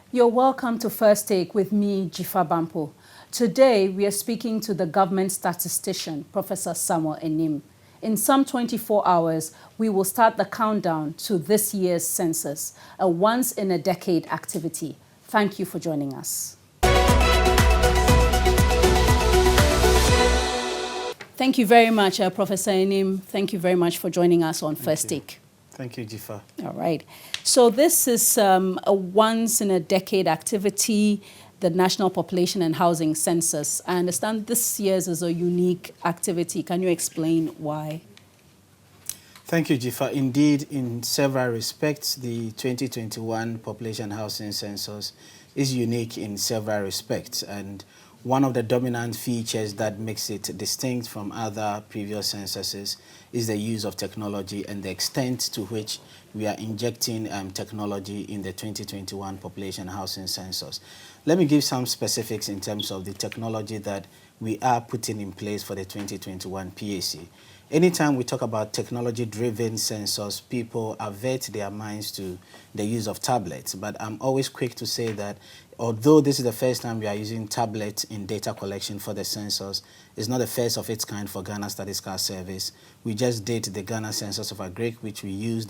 You're welcome to First Take with me, Jifa Bampo. Today, we are speaking to the government statistician, Professor Sammuel Anim. In some 24 hours, we will start the countdown to this year's census, a once-in-a-decade activity. Thank you for joining us. Thank you very much, Professor Anim. Thank you very much for joining us on First Take. Thank you, Jifa. All right. So this is a once-in-a-decade activity, the National Population and Housing Census. I understand this year's is a unique activity. Can you explain why? Thank you, Jifa. Indeed, in several respects, the 2021 Population Housing Census is unique in several respects. And one of the dominant features that makes it distinct from other previous censuses is the use of technology and the extent to which we are injecting technology in the 2021 Population Housing Census. Let me give some specifics in terms of the technology that we are putting in place for the 2021 PAC. Anytime we talk about technology-driven census, people avert their minds to the use of tablets. But I'm always quick to say that although this is the first time we are using tablets in data collection for the census, it's not the first of its kind for Ghana Statistical Service. We just did the Ghana Census of Agric, which we used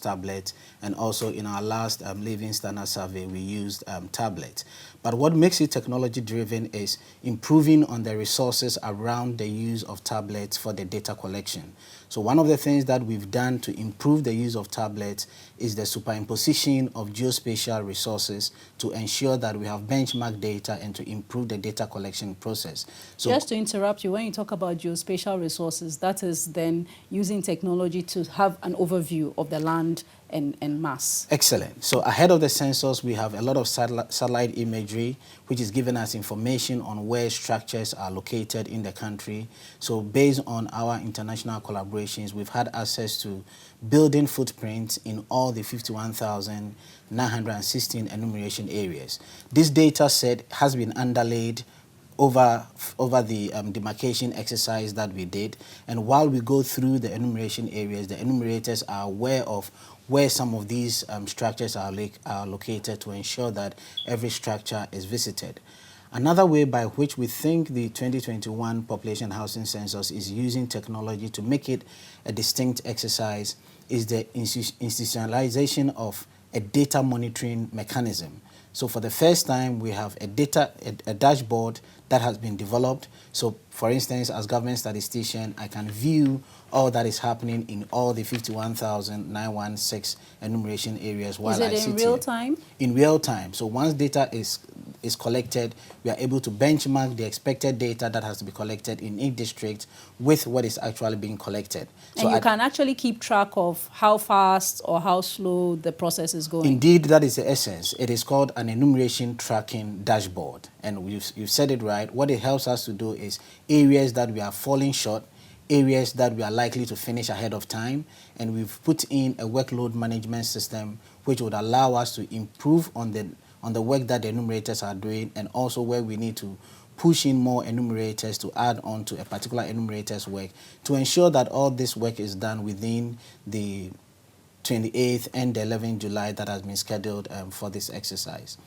tablets, and also in our last Living Standard Survey, we used tablets. But what makes it technology-driven is improving on the resources around the use of tablets for the data collection. So one of the things that we've done to improve the use of tablets is the superimposition of geospatial resources to ensure that we have benchmark data and to improve the data collection process. So just to interrupt you, when you talk about geospatial resources, that is then using technology to have an overview of the land and mass. Excellent. So ahead of the census, we have a lot of satellite imagery, which is giving us information on where structures are located in the country. So based on our international collaborations, we've had access to building footprints in all the 51,916 enumeration areas. This data set has been underlaid over the demarcation exercise that we did. And while we go through the enumeration areas, the enumerators are aware of where some of these structures are located to ensure that every structure is visited. Another way by which we think the 2021 Population Housing Census is using technology to make it a distinct exercise is the institutionalization of a data monitoring mechanism. So for the first time, we have a dashboard that has been developed. So for instance, as government statistician, I can view all that is happening in all the 51,916 enumeration areas while I sit here. Is it in real time? In real time. So once data is collected, we are able to benchmark the expected data that has to be collected in each district with what is actually being collected. And so you can actually keep track of how fast or how slow the process is going. Indeed, that is the essence. It is called an enumeration tracking dashboard. And you've said it right. What it helps us to do is areas that we are falling short, areas that we are likely to finish ahead of time, and we've put in a workload management system which would allow us to improve on the work that the enumerators are doing, and also where we need to push in more enumerators to add on to a particular enumerator's work to ensure that all this work is done within the 28th and the 11th July that has been scheduled for this exercise.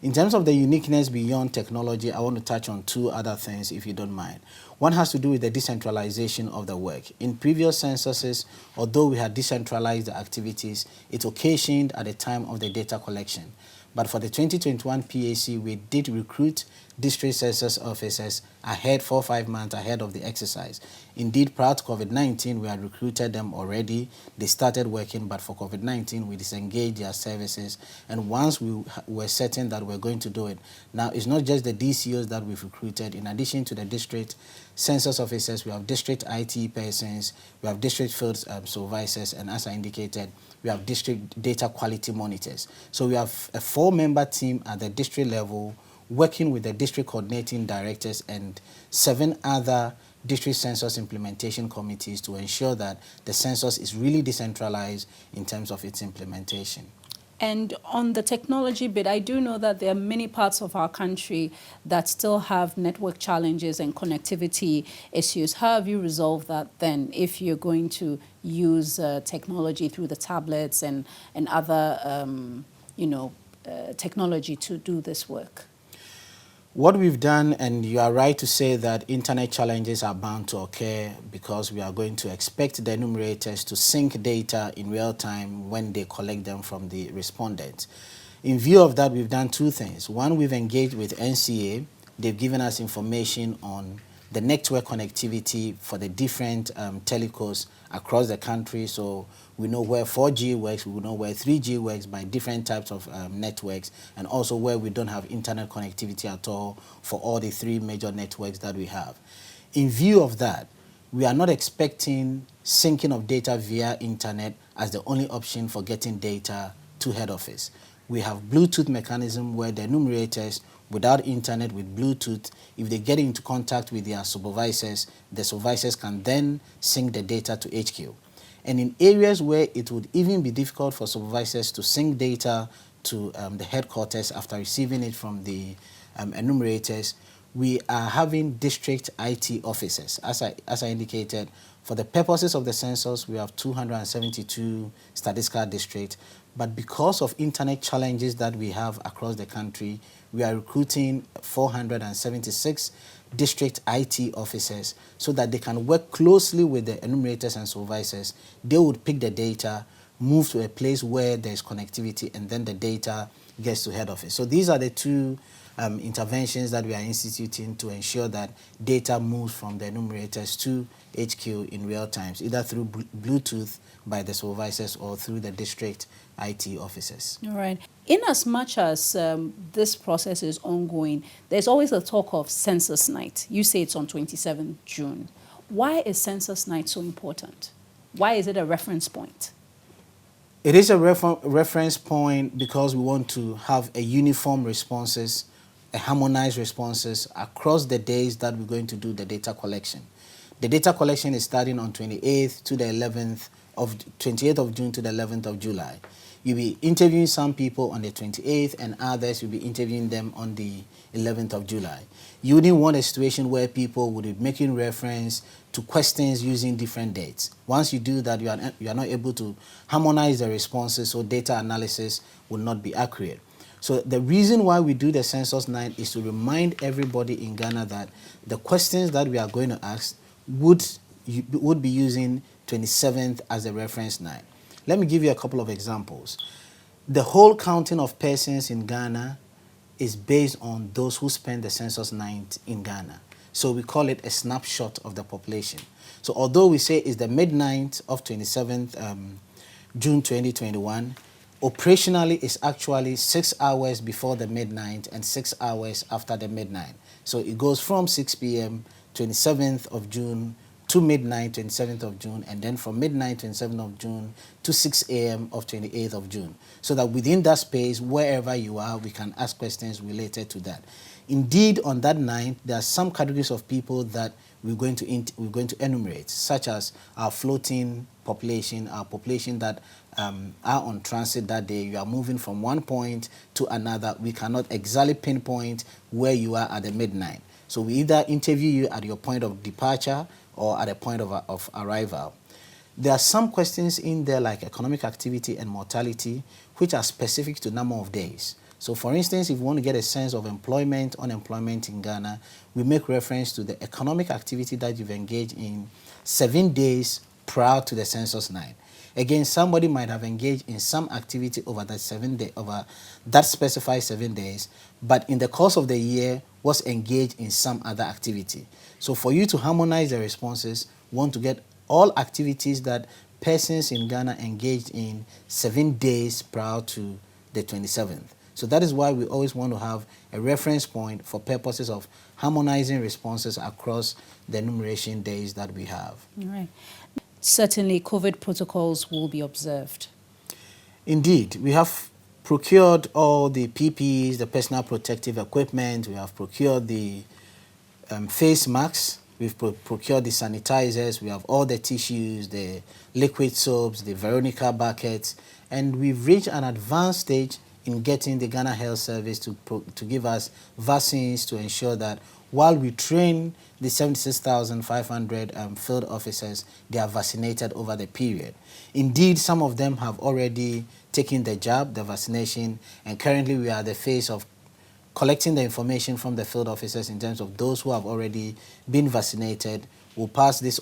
In terms of the uniqueness beyond technology, I want to touch on two other things, if you don't mind. One has to do with the decentralization of the work. In previous censuses, although we had decentralized the activities, it occasioned at the time of the data collection. But for the 2021 PAC, we did recruit district census officers ahead, 4 or 5 months ahead of the exercise. Indeed, prior to COVID-19, we had recruited them already. They started working, but for COVID-19, we disengaged their services. And once we were certain that we're going to do it, now it's not just the DCOs that we've recruited. In addition to the district census officers, we have district IT persons, we have district field supervisors, and as I indicated, we have district data quality monitors. So we have a 4-member team at the district level working with the district coordinating directors and 7 other district census implementation committees to ensure that the census is really decentralized in terms of its implementation. And on the technology bit, I do know that there are many parts of our country that still have network challenges and connectivity issues. How have you resolved that then, if you're going to use technology through the tablets and other, technology to do this work? What we've done, and you are right to say that internet challenges are bound to occur because we are going to expect the enumerators to sync data in real time when they collect them from the respondents. In view of that, we've done two things. One, we've engaged with NCA. They've given us information on the network connectivity for the different telcos across the country. So we know where 4G works, we know where 3G works by different types of networks, and also where we don't have internet connectivity at all for all the three major networks that we have. In view of that, we are not expecting syncing of data via internet as the only option for getting data to head office. We have Bluetooth mechanism where the enumerators without internet with Bluetooth, if they get into contact with their supervisors, the supervisors can then sync the data to HQ. And in areas where it would even be difficult for supervisors to sync data to the headquarters after receiving it from the enumerators, we are having district IT officers. As I indicated, for the purposes of the census, we have 272 statistical districts. But because of internet challenges that we have across the country, we are recruiting 476 district IT officers so that they can work closely with the enumerators and supervisors. They would pick the data, move to a place where there's connectivity, and then the data gets to head office. So these are the two interventions that we are instituting to ensure that data moves from the enumerators to HQ in real time, either through Bluetooth by the supervisors or through the district IT officers. All right. In as much as this process is ongoing, there's always a talk of Census Night. You say it's on 27th June. Why is Census Night so important? Why is it a reference point? It is a reference point because we want to have a uniform responses, a harmonized responses across the days that we're going to do the data collection. The data collection is starting on 28th to the 11th of 28th of June to the 11th of July. You'll be interviewing some people on the 28th and others you'll be interviewing them on the 11th of July. You wouldn't want a situation where people would be making reference to questions using different dates. Once you do that, you are not able to harmonize the responses, so data analysis will not be accurate. So the reason why we do the Census Night is to remind everybody in Ghana that the questions that we are going to ask would be using 27th as a reference night. Let me give you a couple of examples. The whole counting of persons in Ghana is based on those who spend the census night in Ghana. So we call it a snapshot of the population. So although we say it's the midnight of 27th June 2021, operationally it's actually 6 hours before the midnight and 6 hours after the midnight. So it goes from 6 p.m. 27th of June to midnight 27th of June, and then from midnight 27th of June to 6 a.m. of 28th of June. So that within that space, wherever you are, we can ask questions related to that. Indeed, on that night, there are some categories of people that we're going to enumerate, such as our floating population, our population that are on transit that day. You are moving from one point to another. We cannot exactly pinpoint where you are at the midnight. So we either interview you at your point of departure or at a point of arrival. There are some questions in there like economic activity and mortality, which are specific to number of days. So for instance, if we want to get a sense of employment, unemployment in Ghana, we make reference to the economic activity that you've engaged in 7 days prior to the census night. Again, somebody might have engaged in some activity over that specified 7 days, but in the course of the year was engaged in some other activity. So for you to harmonize the responses, we want to get all activities that persons in Ghana engaged in 7 days prior to the 27th. So that is why we always want to have a reference point for purposes of harmonizing responses across the enumeration days that we have. All right. Certainly, COVID protocols will be observed. Indeed, we have procured all the PPEs, the personal protective equipment. We have procured the face masks. We've procured the sanitizers. We have all the tissues, the liquid soaps, the Veronica buckets, and we've reached an advanced stage in getting the Ghana Health Service to give us vaccines to ensure that while we train the 76,500 field officers, they are vaccinated over the period. Indeed, some of them have already taking the jab, the vaccination, and currently we are at the phase of collecting the information from the field officers in terms of those who have already been vaccinated. We'll pass this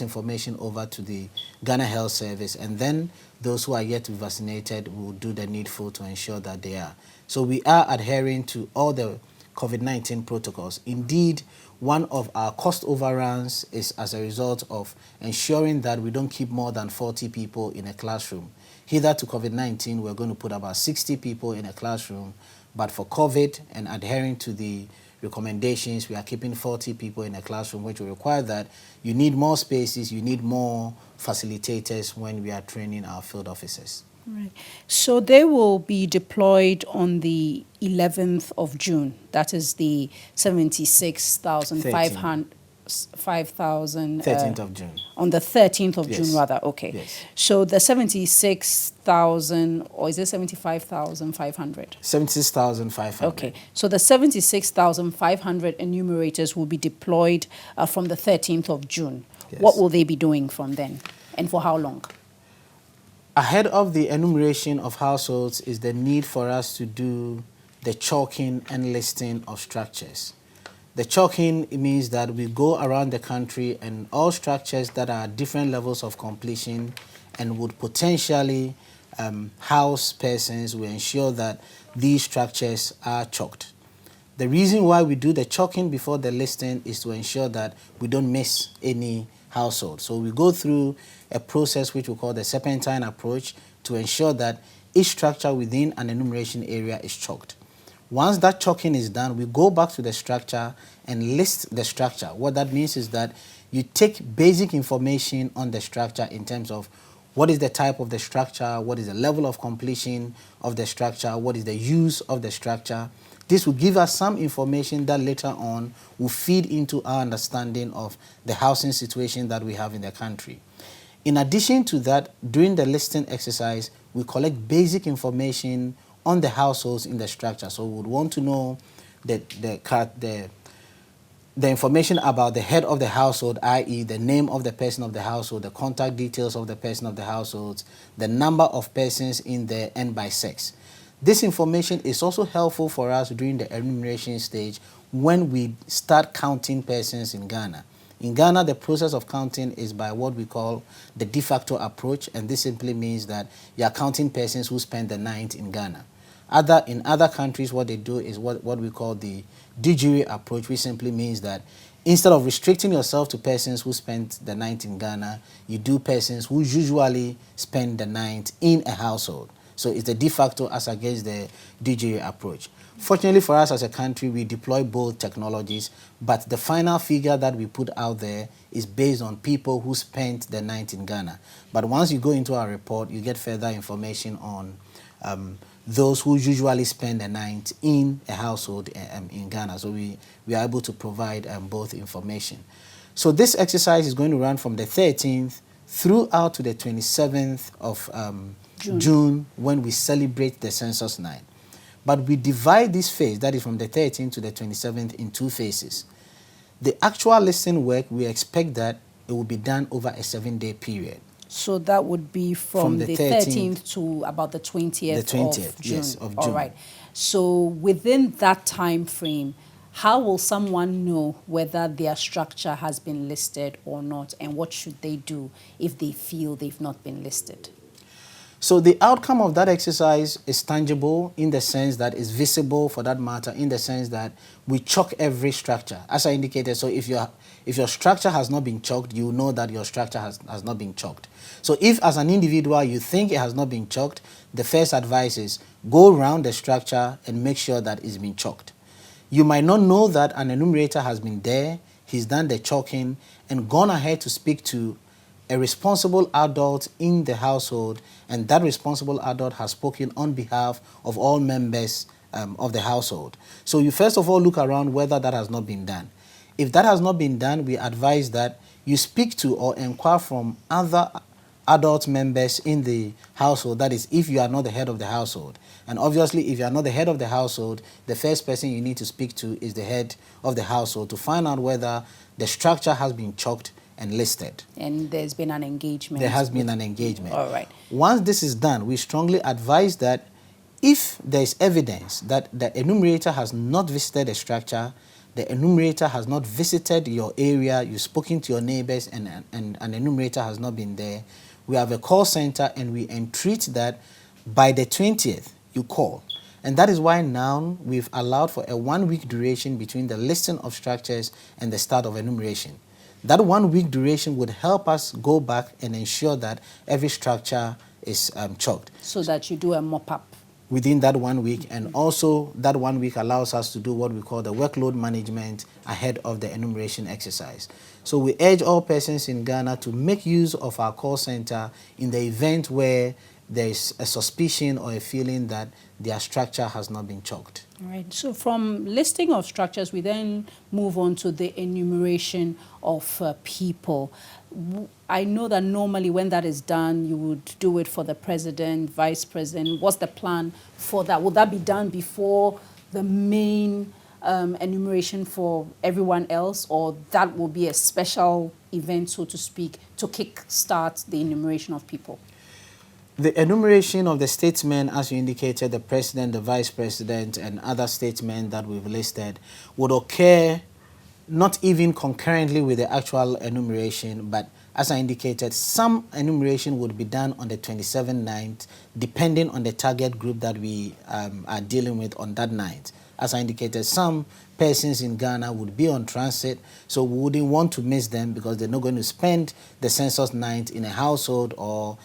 information over to the Ghana Health Service, and then those who are yet to be vaccinated will do the needful to ensure that they are. So we are adhering to all the COVID-19 protocols. Indeed, one of our cost overruns is as a result of ensuring that we don't keep more than 40 people in a classroom. Hither to COVID-19, we're going to put about 60 people in a classroom, but for COVID and adhering to the recommendations, we are keeping 40 people in a classroom, which will require that you need more spaces, you need more facilitators when we are training our field officers. Right. So they will be deployed on the 11th of June. That is the 76,500. 5,000. 13th of June. On the 13th of Yes. June, rather. Okay. Yes. So the 76,000, or is it 75,500? 76,500. Okay. So the 76,500 enumerators will be deployed from the 13th of June. Yes. What will they be doing from then, and for how long? Ahead of the enumeration of households is the need for us to do the chalking and listing of structures. The chalking means that we go around the country and all structures that are at different levels of completion and would potentially house persons, we ensure that these structures are chalked. The reason why we do the chalking before the listing is to ensure that we don't miss any household. So we go through a process which we call the serpentine approach to ensure that each structure within an enumeration area is chalked. Once that chalking is done, we go back to the structure and list the structure. What that means is that you take basic information on the structure in terms of what is the type of the structure, what is the level of completion of the structure, what is the use of the structure. This will give us some information that later on will feed into our understanding of the housing situation that we have in the country. In addition to that, during the listing exercise, we collect basic information on the households in the structure. So we would want to know the information about the head of the household, i.e. the name of the person of the household, the contact details of the person of the household, the number of persons in there, and by sex. This information is also helpful for us during the enumeration stage when we start counting persons in Ghana. In Ghana, the process of counting is by what we call the de facto approach, and this simply means that you are counting persons who spend the night in Ghana. In other countries, what they do is what we call the de jure approach, which simply means that instead of restricting yourself to persons who spend the night in Ghana, you do persons who usually spend the night in a household. So it's the de facto as against the de jure approach. Fortunately for us as a country, we deploy both technologies, but the final figure that we put out there is based on people who spent the night in Ghana. But once you go into our report, you get further information on those who usually spend the night in a household in Ghana. So we are able to provide both information. So this exercise is going to run from the 13th throughout to the 27th of June, when we celebrate the census night. But we divide this phase, that is from the 13th to the 27th, in two phases. The actual listing work, we expect that it will be done over a 7-day period. So that would be from the 13th to about the 20th, of June. Yes, of June. All right. So within that time frame, how will someone know whether their structure has been listed or not, and what should they do if they feel they've not been listed? So the outcome of that exercise is tangible in the sense that it's visible, for that matter, in the sense that we chalk every structure. As I indicated, so if your structure has not been chalked, you know that your structure has not been chalked. So if as an individual you think it has not been chalked, the first advice is go around the structure and make sure that it's been chalked. You might not know that an enumerator has been there, he's done the chalking, and gone ahead to speak to a responsible adult in the household, and that responsible adult has spoken on behalf of all members of the household. So you first of all look around whether that has not been done. If that has not been done, we advise that you speak to or inquire from other adult members in the household, that is, if you are not the head of the household. And obviously, if you are not the head of the household, the first person you need to speak to is the head of the household to find out whether the structure has been chalked and listed. And there's been an engagement. There has been an engagement. All right. Once this is done, we strongly advise that if there is evidence that the enumerator has not visited a structure, the enumerator has not visited your area, you've spoken to your neighbors, and an enumerator has not been there, we have a call center and we entreat that by the 20th, you call. And that is why now we've allowed for a 1 week duration between the listing of structures and the start of enumeration. That 1 week duration would help us go back and ensure that every structure is chalked. So that you do a mop-up. Within that 1 week, and also that 1 week allows us to do what we call the workload management ahead of the enumeration exercise. So we urge all persons in Ghana to make use of our call center in the event where there is a suspicion or a feeling that their structure has not been chalked. All right. So from listing of structures, we then move on to the enumeration of people. I know that normally when that is done, you would do it for the president, vice president. What's the plan for that? Will that be done before the main enumeration for everyone else, or that will be a special event, so to speak, to kick-start the enumeration of people? The enumeration of the statesmen, as you indicated, the president, the vice president, and other statesmen that we've listed, would occur not even concurrently with the actual enumeration, but as I indicated, some enumeration would be done on the 27th night, depending on the target group that we are dealing with on that night. As I indicated, some persons in Ghana would be on transit, so we wouldn't want to miss them because they're not going to spend the census night in a household or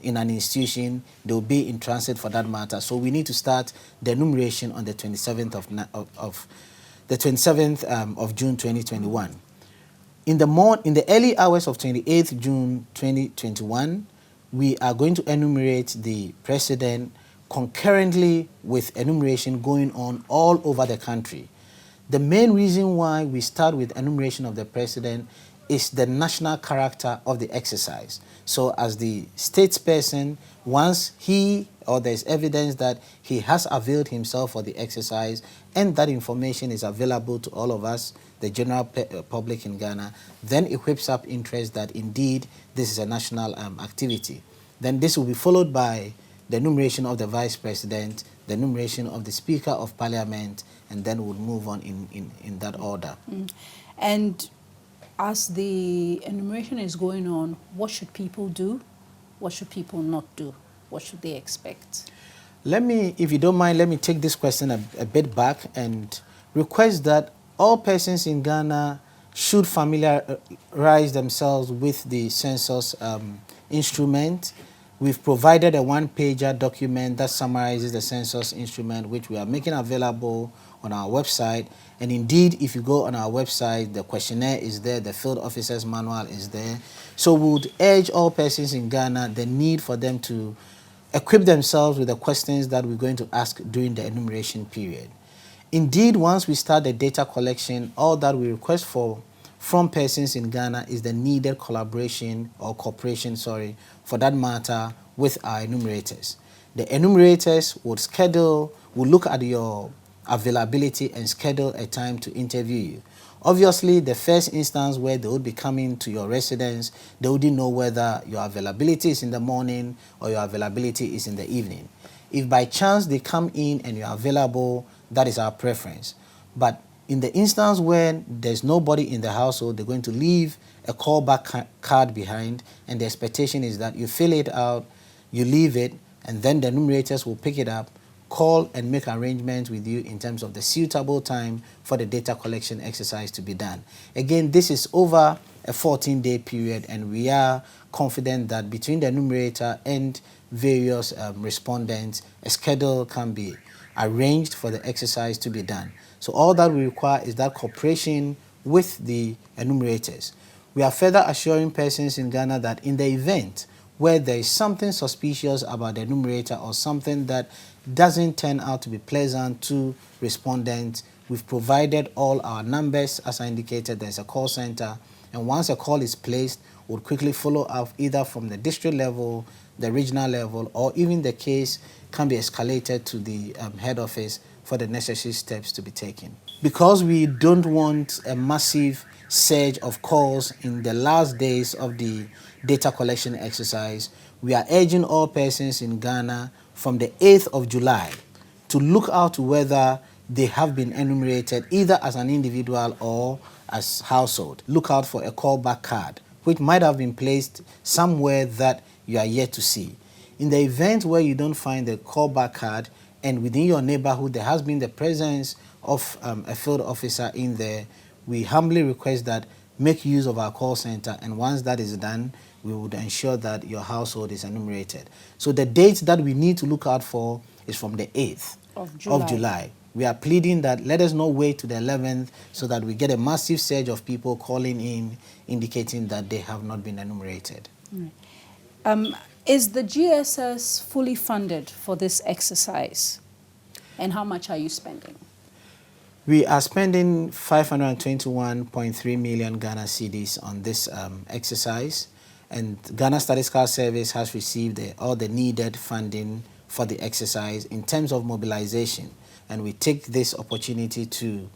in an institution. They'll be in transit for that matter. So we need to start the enumeration on the 27th of June 2021. In the early hours of 28th June 2021, we are going to enumerate the president concurrently with enumeration going on all over the country. The main reason why we start with enumeration of the president is the national character of the exercise. So as the statesperson, once he or there's evidence that he has availed himself for the exercise and that information is available to all of us, the general public in Ghana, then it whips up interest that indeed this is a national activity. Then this will be followed by the enumeration of the vice president, the enumeration of the speaker of parliament, and then we'll move on in that order. And as the enumeration is going on, what should people do? What should people not do? What should they expect? Let me, if you don't mind, let me take this question a bit back and request that all persons in Ghana should familiarize themselves with the census instrument. We've provided a one-pager document that summarizes the census instrument, which we are making available on our website. And indeed, if you go on our website, the questionnaire is there, the field officer's manual is there. So we would urge all persons in Ghana the need for them to equip themselves with the questions that we're going to ask during the enumeration period. Indeed, once we start the data collection, all that we request from persons in Ghana is the needed collaboration or cooperation, for that matter, with our enumerators. The enumerators would look at your availability and schedule a time to interview you. Obviously, the first instance where they would be coming to your residence, they wouldn't know whether your availability is in the morning or your availability is in the evening. If by chance they come in and you're available, that is our preference. But in the instance when there's nobody in the household, they're going to leave a callback card behind, and the expectation is that you fill it out, you leave it, and then the enumerators will pick it up, call and make arrangements with you in terms of the suitable time for the data collection exercise to be done. Again, this is over a 14-day period, and we are confident that between the enumerator and various respondents, a schedule can be arranged for the exercise to be done. So all that we require is that cooperation with the enumerators. We are further assuring persons in Ghana that in the event where there is something suspicious about the enumerator or something that doesn't turn out to be pleasant to respondents, we've provided all our numbers. As I indicated, there's a call center, and once a call is placed, would quickly follow up either from the district level, the regional level, or even the case can be escalated to the head office for the necessary steps to be taken. Because we don't want a massive surge of calls in the last days of the data collection exercise, we are urging all persons in Ghana from the 8th of July to look out to whether they have been enumerated either as an individual or as household. Look out for a callback card, which might have been placed somewhere that you are yet to see. In the event where you don't find the callback card and within your neighborhood there has been the presence of a field officer in there, we humbly request that make use of our call center, and once that is done, we would ensure that your household is enumerated. So the date that we need to look out for is from the 8th of July. We are pleading that let us not wait to the 11th so that we get a massive surge of people calling in indicating that they have not been enumerated. Is the GSS fully funded for this exercise? And how much are you spending? We are spending 521.3 million Ghana cedis on this exercise, and Ghana Statistical Service has received all the needed funding for the exercise in terms of mobilization. And we take this opportunity to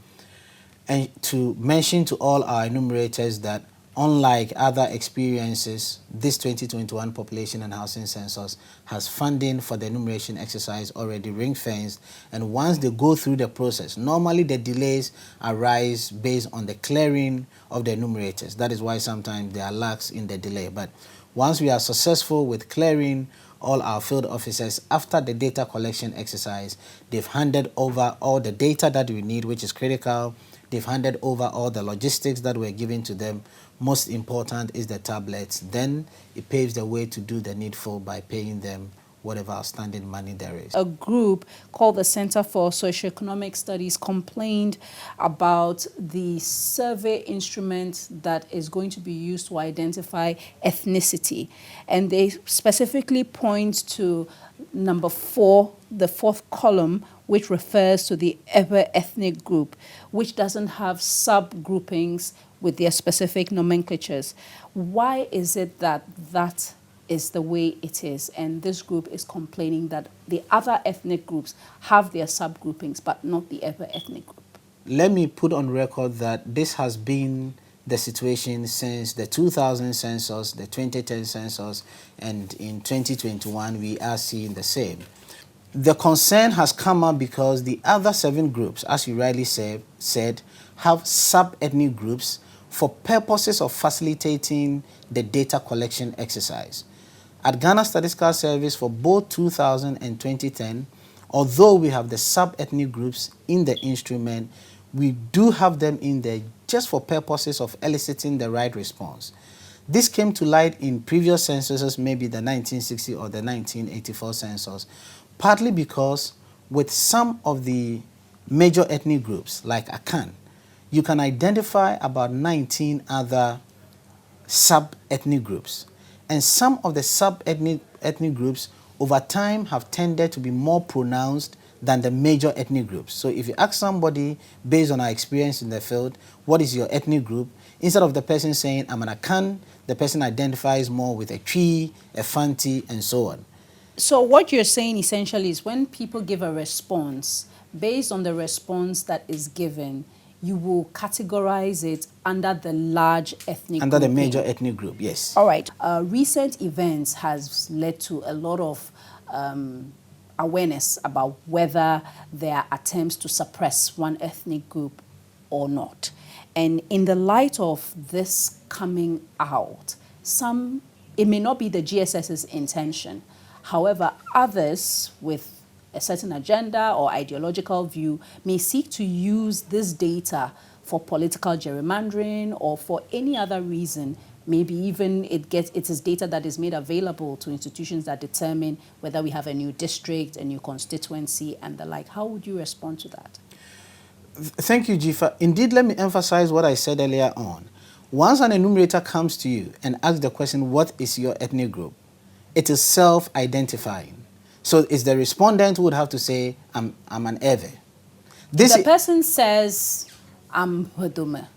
mention to all our enumerators that unlike other experiences, this 2021 Population and Housing Census has funding for the enumeration exercise already ring-fenced, and once they go through the process, normally the delays arise based on the clearing of the enumerators. That is why sometimes there are lags in the delay. But once we are successful with clearing all our field officers after the data collection exercise, they've handed over all the data that we need, which is critical. They've handed over all the logistics that were given to them. Most important is the tablets. Then it paves the way to do the needful by paying them whatever outstanding money there is. A group called the Center for Socioeconomic Studies complained about the survey instrument that is going to be used to identify ethnicity. And they specifically point to number 4, the 4th column, which refers to the ever ethnic group, which doesn't have subgroupings with their specific nomenclatures. Why is it that that is the way it is, and this group is complaining that the other ethnic groups have their subgroupings but not the ever ethnic group? Let me put on record that this has been the situation since the 2000 census, the 2010 census, and in 2021 we are seeing the same. The concern has come up because the other 7 groups, as you rightly said, have sub-ethnic groups for purposes of facilitating the data collection exercise. At Ghana Statistical Service for both 2000 and 2010, although we have the sub-ethnic groups in the instrument, we do have them in there just for purposes of eliciting the right response. This came to light in previous censuses, maybe the 1960 or the 1984 census, partly because with some of the major ethnic groups, like Akan, you can identify about 19 other sub-ethnic groups. And some of the sub-ethnic groups over time have tended to be more pronounced than the major ethnic groups. So if you ask somebody, based on our experience in the field, what is your ethnic group? Instead of the person saying, I'm an Akan, the person identifies more with a Twi, a Fanti, and so on. So what you're saying essentially is when people give a response, based on the response that is given, you will categorize it under the large ethnic group. Under the major ethnic group, yes. All right. Recent events has led to a lot of awareness about whether there are attempts to suppress one ethnic group or not. And in the light of this coming out, it may not be the GSS's intention. However, others with a certain agenda or ideological view may seek to use this data for political gerrymandering or for any other reason. Maybe even it is data that is made available to institutions that determine whether we have a new district, a new constituency, and the like. How would you respond to that? Thank you, Jifa. Indeed, let me emphasize what I said earlier on. Once an enumerator comes to you and asks the question, what is your ethnic group? It is self-identifying. So it's the respondent who would have to say, I'm an Ewe. The person says, I'm Hodome,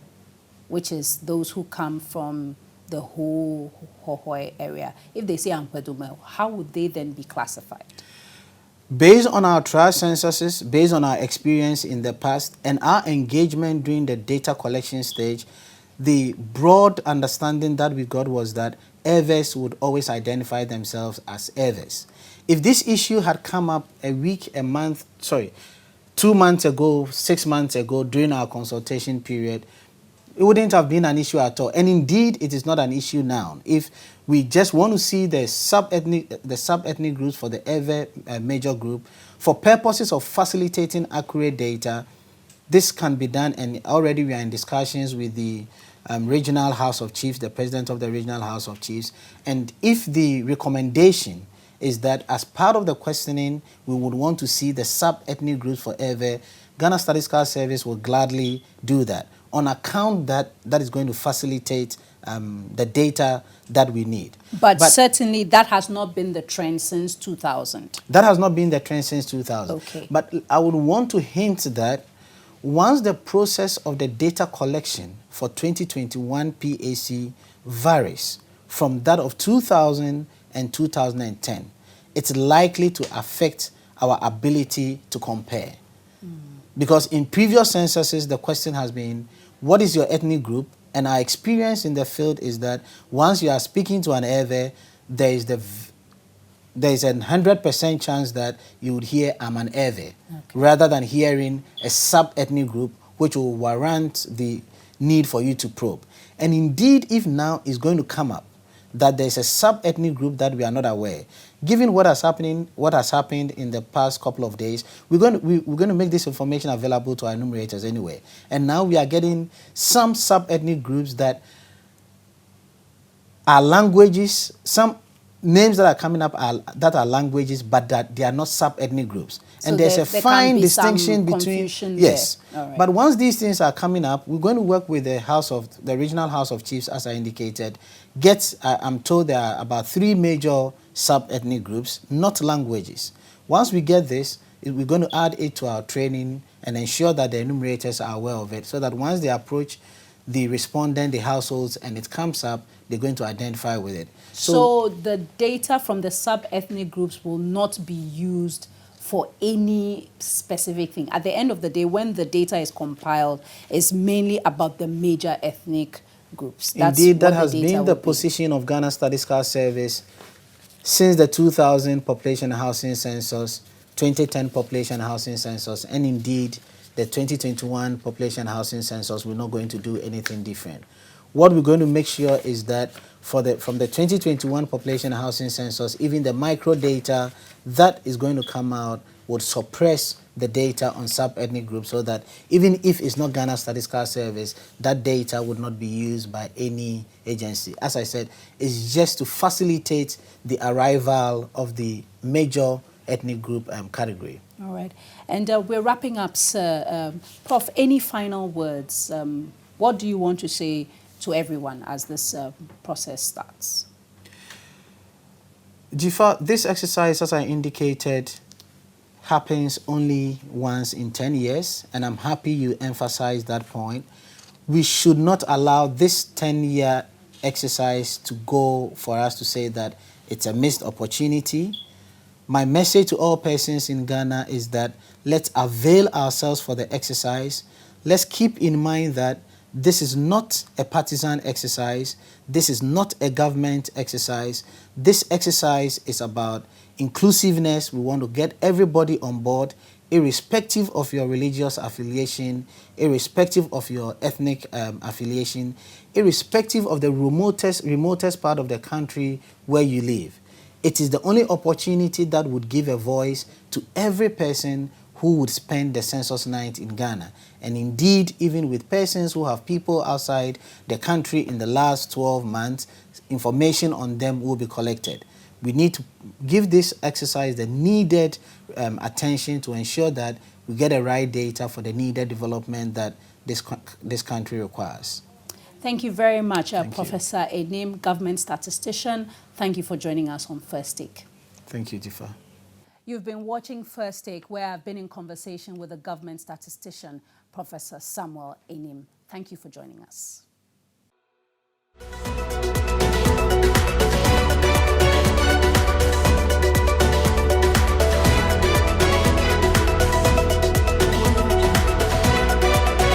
which is those who come from the whole Hohoi area? If they say Ampeduma, how would they then be classified? Based on our trial censuses, based on our experience in the past, and our engagement during the data collection stage, the broad understanding that we got was that Evers would always identify themselves as Evers. If this issue had come up a week, a month, 2 months ago, 6 months ago, during our consultation period, it wouldn't have been an issue at all. And indeed, it is not an issue now. If we just want to see the sub-ethnic groups for the Ever major group, for purposes of facilitating accurate data, this can be done, and already we are in discussions with the Regional House of Chiefs, the President of the Regional House of Chiefs, and if the recommendation is that as part of the questioning, we would want to see the sub-ethnic groups forever, Ghana Statistical Service will gladly do that on account that is going to facilitate the data that we need. But certainly that has not been the trend since 2000. That has not been the trend since 2000. Okay. But I would want to hint that once the process of the data collection for 2021 PAC varies from that of 2000 and 2010, it's likely to affect our ability to compare. Because in previous censuses, the question has been, what is your ethnic group? And our experience in the field is that once you are speaking to an Ewe, there is a 100% chance that you would hear I'm an Ewe, rather than hearing a sub-ethnic group, which will warrant the need for you to probe. And indeed, if now is going to come up that there's a sub-ethnic group that we are not aware, given what has happened in the past couple of days, we're going to make this information available to our enumerators anyway. And now we are getting some sub-ethnic groups that are languages, some names that are coming up that are languages, but that they are not sub-ethnic groups. So and there's a fine distinction between, yes. Right. But once these things are coming up, we're going to work with the Regional House of Chiefs, as I indicated. I'm told there are about 3 major sub-ethnic groups, not languages. Once we get this, we're going to add it to our training and ensure that the enumerators are aware of it, so that once they approach the respondent, the households, and it comes up, they're going to identify with it. So the data from the sub-ethnic groups will not be used for any specific thing. At the end of the day, when the data is compiled, it's mainly about the major ethnic groups. Indeed, that has been the position of Ghana Statistical Service since the 2000 Population and Housing Census, 2010 Population and Housing Census, and indeed the 2021 Population and Housing Census. We're not going to do anything different. What we're going to make sure is that from the 2021 Population and Housing Census, even the micro data that is going to come out would suppress the data on sub-ethnic groups, so that even if it's not Ghana Statistical Service, that data would not be used by any agency. As I said, it's just to facilitate the arrival of the major ethnic group category. All right. And we're wrapping up, sir. Prof, any final words? What do you want to say to everyone as this process starts? Jifa, this exercise, as I indicated, happens only once in 10 years, and I'm happy you emphasized that point. We should not allow this 10-year exercise to go for us to say that it's a missed opportunity. My message to all persons in Ghana is that let's avail ourselves for the exercise. Let's keep in mind that this is not a partisan exercise. This is not a government exercise. This exercise is about inclusiveness. We want to get everybody on board, irrespective of your religious affiliation, irrespective of your ethnic affiliation, irrespective of the remotest part of the country where you live. It is the only opportunity that would give a voice to every person who would spend the census night in Ghana. And indeed, even with persons who have people outside the country in the last 12 months, information on them will be collected. We need to give this exercise the needed attention to ensure that we get the right data for the needed development that this country requires. Thank you very much, Professor Anim, government statistician. Thank you for joining us on First Take. Thank you, Tifa. You've been watching First Take, where I've been in conversation with a government statistician, Professor Sammuel Anim. Thank you for joining us.